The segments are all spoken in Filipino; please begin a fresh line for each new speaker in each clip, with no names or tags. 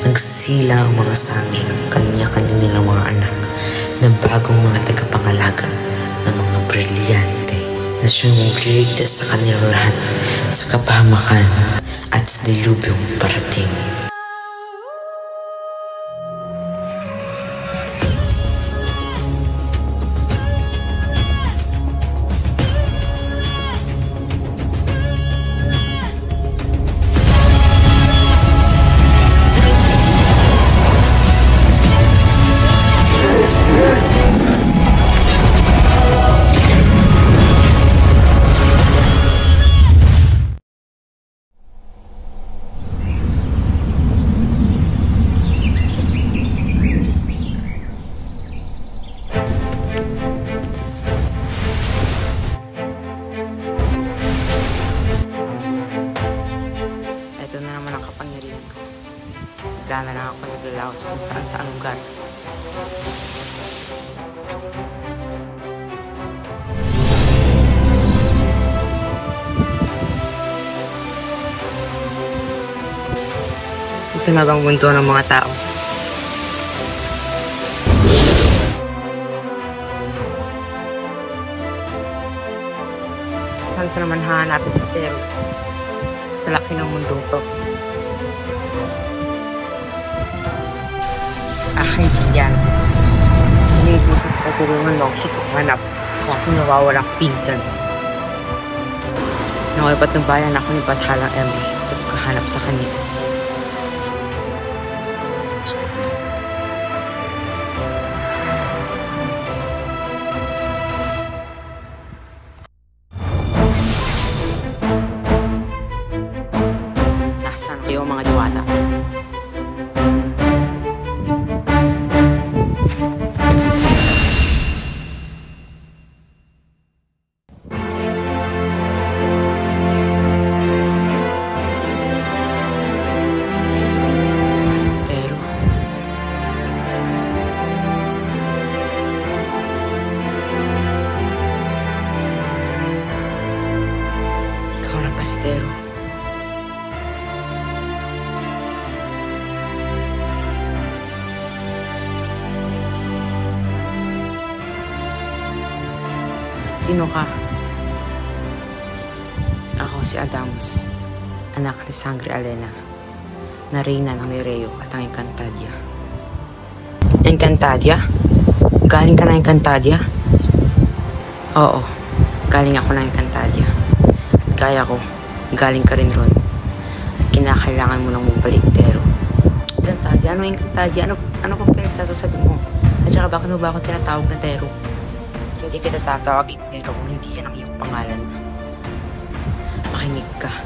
Nagsila ang mga sangre ng kanya-kanya nilang mga anak na bagong mga tagapangalaga ng mga brilyante na siyang magliligtas sa kanilang lahat sa kapahamakan at sa dilubyong parating. Ito na naman ang kapangyarihan ko. Bigla na lang ako naglalaho sa kung saan lugar. Ito na bang mundo ng mga tao? Saan ko naman hahanapin si Tero? Sa laki ng mundo to. Aking yan. Iniisip ko tulungan mo ako sa hanap sa aking nawawalang pinsan. Nakibat ng bayan ako ni Bathalang Emily sa pagkahanap sa kanya. Nasaan kayo mga diwata? Tero. Ikaw na ba si Tero? Sino ka? Ako si Adamus, anak ni Sangre Alena, na reyna ng Lireo at ang Encantadia. Encantadia? Galing ka na Encantadia? Oo, galing ako na Encantadia. At kaya ko, galing ka rin ron. At kinakailangan mo nang magbalik, Tero. Encantadia? Ano Encantadia? Ano kung pinagsasasabi mo? At saka bakit mo ba ako tinatawag na Tero? Hindi kita tatawagin Tero kung hindi yan ang iyong pangalan. Makinig ka.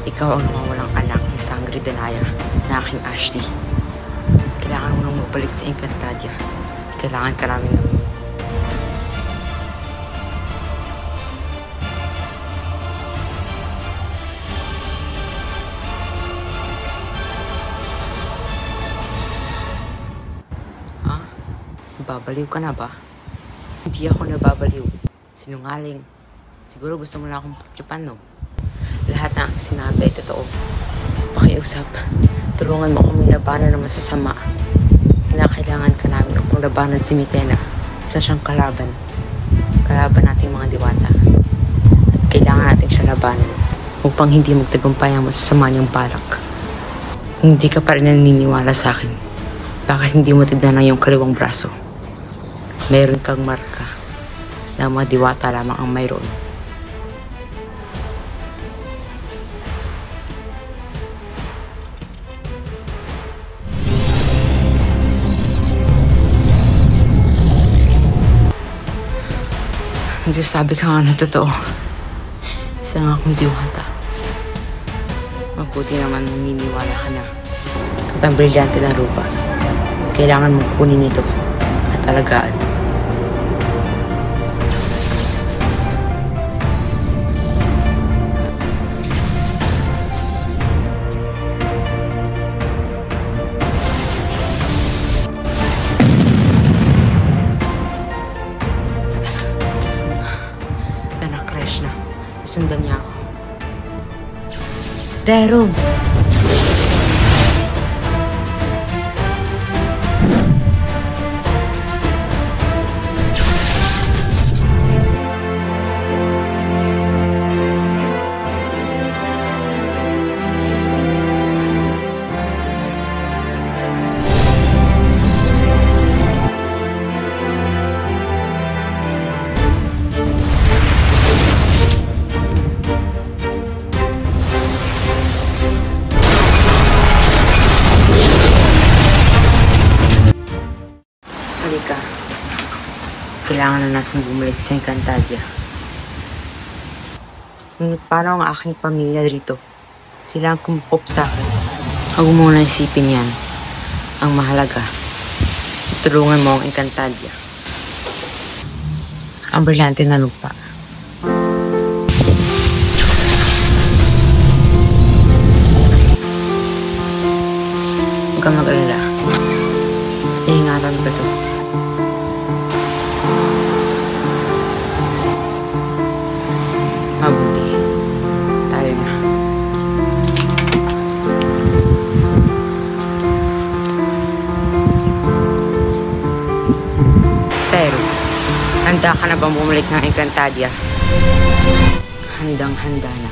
Ikaw ang nawawalang anak ni Sangre Danaya na aking Ashley. Kailangan mo nang magbalik sa Encantadia. Kailangan ka namin doon. Ha? Babaliw ka na ba? Hindi ako nababaliw. Sinungaling. Siguro gusto mo lang akong pagtripan, no? Lahat na ang sinabi ay totoo. Pakiusap. Tulungan mo kung may labanan na masasama. Kailangan ka namin upang labanan si Mitena. Isa siyang kalaban. Kalaban nating mga diwata. At kailangan natin siya labanan upang hindi magtagumpay ang masasama niyang balak. Kung hindi ka pa rin naniniwala sa akin, bakit hindi mo tignan ang iyong kaliwang braso? Meron kang marka na mga diwata lamang ang mayroon. Nagsasabi ka nga na totoo. Isa nga akong diwata. Mabuti naman naniniwala ka na. At ang brilyante na rupa, kailangan mong kunin ito at alagaan. Sundan niya ako. Tero! kailangan na natin bumalik sa Encantadia. Ngunit paano ang aking pamilya rito? Sila ang kumukop sa akin. Huwag mo na isipin yan. Ang mahalaga, tulungan mo ang Encantadia. Ang brilyante na lupa. Huwag kang mag-alala. Iingatan ko to. Mabuti. Tayo na. Pero, handa ka na bang bumalik ng Encantadia? Handang-handa na.